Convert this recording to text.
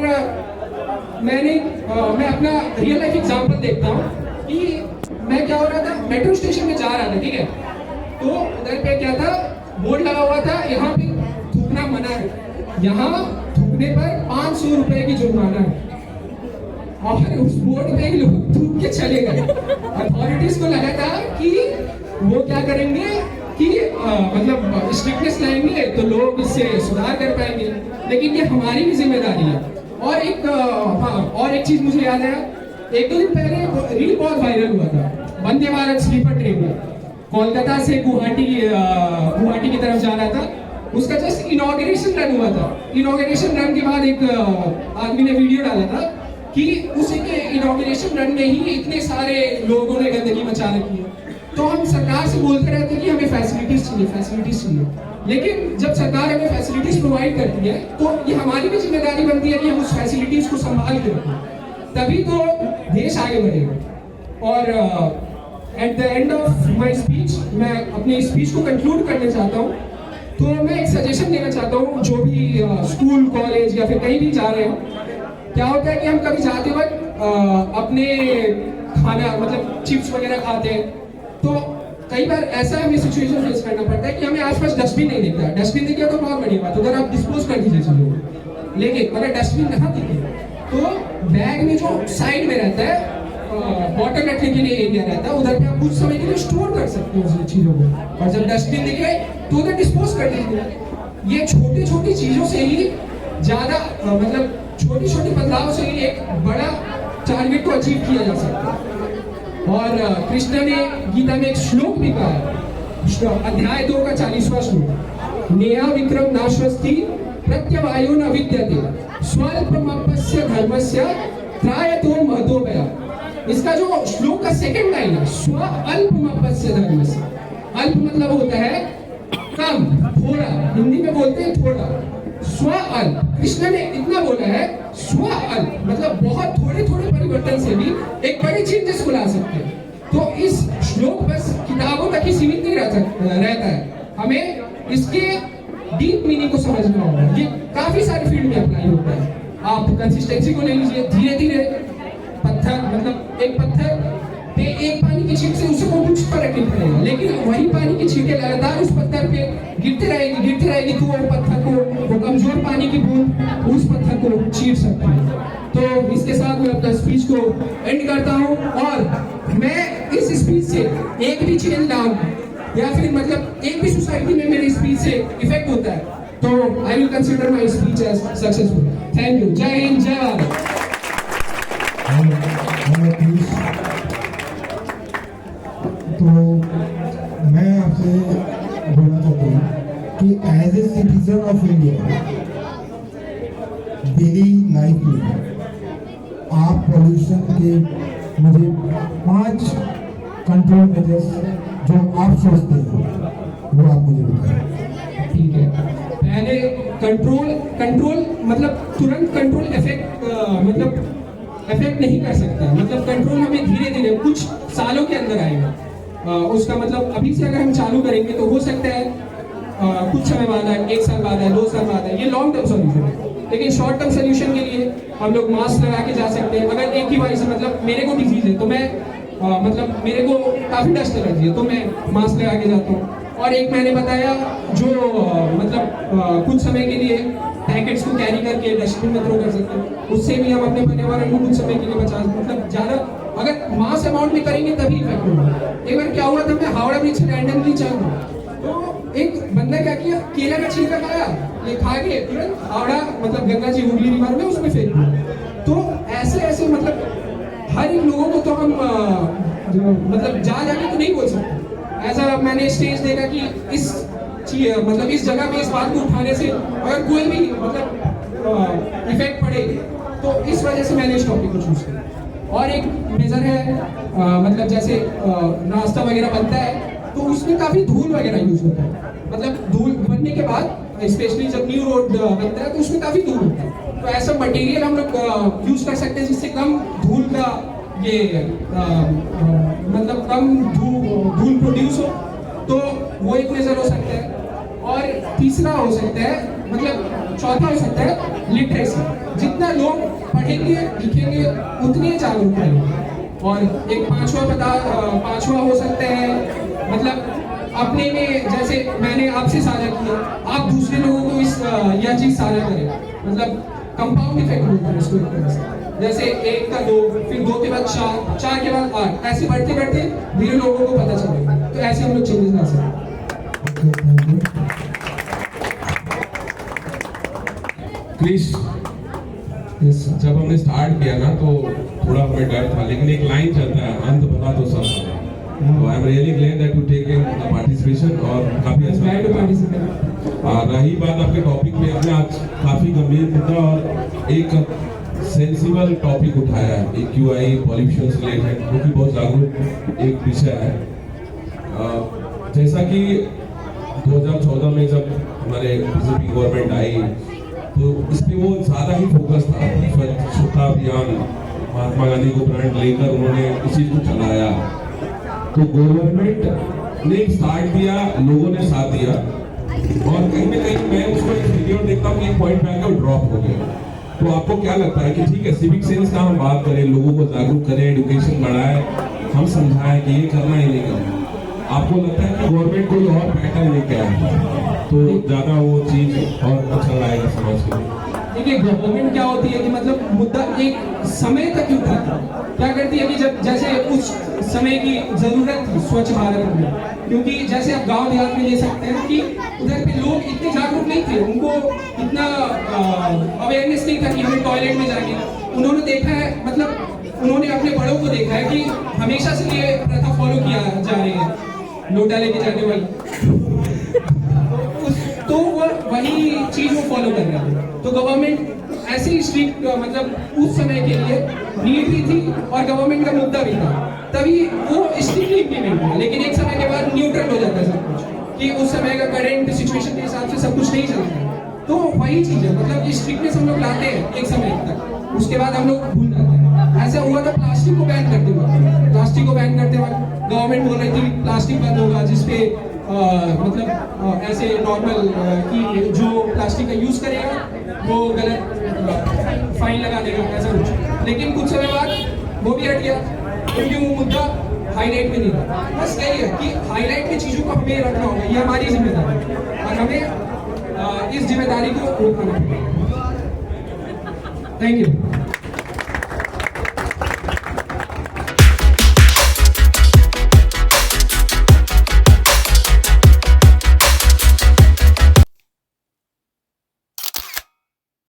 मैं अपना real life example देखता हूँ कि मैं क्या हो रहा था, मेट्रो स्टेशन में जा रहा था, ठीक है। तो उधर पे क्या था, बोर्ड लगा हुआ था, यहाँ पे थूकना मना है, यहाँ थूकने पर 500 रुपए की जुर्माना है। और उस बोर्ड पे ही लोग थूक के चले गए। अथॉरिटीज को लगा था कि वो क्या करेंगे कि मतलब स्ट्रिक्टनेस लाएंगे तो लोग इससे सुधार कर पाएंगे, लेकिन ये हमारी भी जिम्मेदारी है। और एक चीज मुझे याद आया, 1-2 दिन पहले रील बहुत वायरल हुआ था, वंदे भारत स्लीपर ट्रेन में कोलकाता से गुवाहाटी की तरफ जा रहा था। उसका जस्ट इनॉग्रेशन रन हुआ था। इनॉग्रेशन रन के बाद एक आदमी ने वीडियो डाला था कि उसी के इनॉग्रेशन रन में ही इतने सारे लोगों ने गंदगी मचा रखी है। तो हम सरकार से बोलते रहते हैं कि हमें फैसिलिटीज चाहिए, लेकिन जब सरकार हमें फैसिलिटीज प्रोवाइड करती है तो ये हमारी भी जिम्मेदारी बनती है कि हम उस फैसिलिटीज को संभाल के रखें, तभी तो देश आगे बढ़ेगा। और at the end of my speech मैं अपनी स्पीच को कंक्लूड करना चाहता हूँ। तो मैं एक सजेशन देना चाहता हूँ, जो भी स्कूल कॉलेज या फिर कहीं भी जा रहे हैं, क्या होता है कि हम कभी जाते वक्त अपने खाना मतलब चिप्स वगैरह खाते हैं, तो कई बार ऐसा हमें सिचुएशन फेस करना पड़ता है कि हमें आसपास डस्टबिन नहीं दिखता है। डस्टबिन दिखे तो बहुत बढ़िया बात, उधर आप डिस्पोज कर दीजिए चीजों को। लेकिन अगर डस्टबिन ना दिखे तो बैग में जो साइड में रहता है बॉटल रखने के लिए एरिया रहता है, उधर पे आप कुछ समय के लिए स्टोर कर सकते हो उस चीजों को। और जब डस्टबिन दिखे तो उधर डिस्पोज कर दीजिए। ये छोटी छोटी चीजों से ही ज्यादा मतलब छोटी छोटी बदलाव से ही एक बड़ा टारगेट को अचीव किया जा सकता है। और कृष्ण ने गीता में एक श्लोक भी कहा है, अध्याय 2 का 40वां श्लोक, नेहा विक्रम नाश्वस्ति प्रत्यवायो न विद्यते स्वल्पमप्यस्य धर्मस्य त्रायतो महतोपया। इसका जो श्लोक का सेकंड लाइन है, स्व अल्पमप्यस्य धर्मस्य। अल्प मतलब होता है कम, थोड़ा, हिंदी में बोलते हैं थोड़ा। स्व अल्प, कृष्ण ने इतना बोला है, स्व अल्प मतलब बहुत थोड़े थोड़े परिवर्तन से भी एक बड़ी चेंजेस को ला सकते हैं। तो इस श्लोक बस किताबों तक ही सीमित नहीं रहता है, हमें इसके डीप मीनिंग को समझना होगा। ये काफी सारे फील्ड में अप्लाई होता है। आप कंसिस्टेंसी को ले लीजिए, धीरे धीरे पत्थर मतलब एक पत्थर पे एक पानी की छींट से उसे को कुछ फर्क नहीं पड़ेगा, लेकिन वही पानी की छींटें लगातार उस पत्थर पे गिरते रहेगी तो वो पत्थर को, वो कमजोर पानी की बूंद उस पत्थर को चीर सकती है। तो इसके साथ मैं अपना स्पीच को एंड करता हूँ। और मैं इस स्पीच से एक भी चेंज लाऊं या फिर मतलब एक भी सोसाइटी में मेरी स्पीच से इफेक्ट होता है तो I will consider my speech as successful. Thank you. जय हिंद, जय भारत। तो मैं आपसे बोलना चाहता हूँ कि as a citizen of India daily life में आप पॉल्यूशन के मुझे 5 कंट्रोल मेजर्स जो आप सोचते हैं वो आप मुझे बताएं। ठीक है, पहले कंट्रोल मतलब तुरंत कंट्रोल इफेक्ट नहीं कर सकता, मतलब कंट्रोल हमें धीरे धीरे कुछ सालों के अंदर आएगा। उसका मतलब अभी से अगर हम चालू करेंगे तो हो सकता है कुछ समय बाद है, 1 साल बाद है, 2 साल बाद है, ये लॉन्ग टर्म सोल्यूशन है। लेकिन शॉर्ट टर्म सोल्यूशन के लिए हम लोग मास्क लगा के जा सकते हैं। अगर एक ही बार से मतलब मेरे को डिजीज है तो मैं मतलब मेरे को काफी डस्ट एलर्जी है तो मैं मास्क लगा के जाता हूँ। और एक मैंने बताया जो मतलब कुछ समय के लिए पैकेट्स को कैरी करके डस्टबिन में थ्रो कर सकते हैं, उससे भी हम अपने पर्यावरण को कुछ समय के लिए बचा मतलब ज्यादा अगर मास अमाउंट में करेंगे तभी इफेक्ट होगा। एक बार क्या हुआ था, मैं हावड़ा ब्रिज से रैंडमली चल रहा तो एक बंदा क्या किया, केला का छिलका खाया, ये खा के तुरंत हावड़ा मतलब गंगा जी हुगली रिवर में उसमें फेंक दिया। तो ऐसे मतलब हर एक लोगों को तो हम मतलब जाके तो नहीं बोल सकते। ऐसा मैंने स्टेज देखा कि इस जगह पे इस बात को उठाने से अगर कोई भी मतलब इफेक्ट पड़े तो इस वजह से मैंने इस टॉपिक को चूज किया। और एक मेजर है मतलब जैसे नाश्ता वगैरह बनता है तो उसमें काफी धूल वगैरह यूज होता है। मतलब धूल बनने के बाद स्पेशली जब न्यू रोड बनता है तो उसमें काफी धूल होता है। तो ऐसा मटेरियल हम लोग यूज कर सकते हैं जिससे कम धूल का ये मतलब कम धूल प्रोड्यूस हो, तो वो एक मेजर हो सकता है। और तीसरा हो सकता है मतलब चौथा हो सकता है लिटरेसी। जितना लोग पढ़ेंगे लिखेंगे उतने जागरूक रहेंगे। और एक पांचवा हो सकता है मतलब अपने में, जैसे मैंने आपसे साझा किया, आप दूसरे लोगों को यह चीज साझा करें। मतलब कंपाउंड इफेक्ट बोलते हैं इसको एक तरह से। जैसे 1 का 2, फिर 2 के बाद 4, 4 के बाद 8, ऐसे बढ़ते बढ़ते धीरे लोगों को पता चलेगा। तो ऐसे हम लोग चेंजेस ला सकते हैं। क्रिश, जब हमने स्टार्ट किया ना तो थोड़ा हमें डर था, लेकिन एक लाइन चलता है, अंत भला तो सब भला। तो I am really glad that you taken the participation और काफी अच्छा लगा। रही बात आपके टॉपिक में, आपने आज काफी गंभीर मुद्दा और एक सेंसिबल टॉपिक उठाया है, एक क्यूआई पॉल्यूशन से रिलेटेड, जो कि बहुत जागरूक एक विषय है। जैसा कि 2014 में जब हमारे बीजेपी गवर्नमेंट आई तो इस पे वो ज़्यादा ही फोकस था, स्वच्छता अभियान, महात्मा गांधी को ब्रांड लेकर उन्होंने इस चीज़ को चलाया। तो गवर्नमेंट ने स्टार्ट दिया, लोगों ने साथ दिया, और कहीं ना कहीं मैं उसको एक वीडियो देखता हूँ कि एक पॉइंट पे आकर ड्रॉप हो गया। तो आपको क्या लगता है कि ठीक है, सिविक सेंस का हम बात करें, लोगों को जागरूक करें, एडुकेशन बढ़ाए, हम समझाएं कि ये करना ही नहीं करना, आपको लगता है कि गवर्नमेंट कोई और पैटर्न लेके आए तो ज्यादा वो चीज और अच्छा लाएगा समाज के लिए? देखिए, गवर्नमेंट क्या होती है कि मतलब मुद्दा एक समय तक ही उठाती है। क्या करती है कि जब जैसे उस समय की जरूरत थी स्वच्छ भारत में, क्योंकि जैसे आप गांव देहात में ले सकते हैं कि उधर पे लोग इतने जागरूक नहीं थे, उनको इतना अवेयरनेस नहीं था कि हमें टॉयलेट में जाके। उन्होंने देखा है, मतलब उन्होंने अपने बड़ों को देखा है कि हमेशा से ये प्रथा फॉलो किया जा रही है, लोटा लेके जाने वाली। तो वो वही चीज वो फॉलो कर रहे थे। तो गवर्नमेंट ऐसे ही स्ट्रिक्ट, मतलब उस समय के लिए नीड भी थी और गवर्नमेंट का मुद्दा भी था, तभी वो स्ट्रिक्टली इम्प्लीमेंट हुआ। लेकिन एक समय के बाद न्यूट्रल हो जाता है सब कुछ, कि उस समय का करंट सिचुएशन के हिसाब से सब कुछ नहीं चलता है। तो वही चीज है, मतलब स्ट्रिक्टनेस हम लोग लाते हैं एक समय तक, उसके बाद हम लोग भूल जाते हैं। ऐसा हुआ था प्लास्टिक को बैन करते वक्त। प्लास्टिक को बैन करते वक्त गवर्नमेंट बोल रही थी प्लास्टिक बंद होगा, जिसपे मतलब ऐसे नॉर्मल कि जो प्लास्टिक का यूज करेगा वो गलत फाइन लगा देगा, ऐसा कुछ। लेकिन कुछ समय बाद वो भी हट गया, क्योंकि वो मुद्दा हाईलाइट में नहीं था। बस यही है कि हाईलाइट में चीजों को हमें रखना होगा, ये हमारी जिम्मेदारी है और हमें इस जिम्मेदारी को रोकना होगा। Thank you.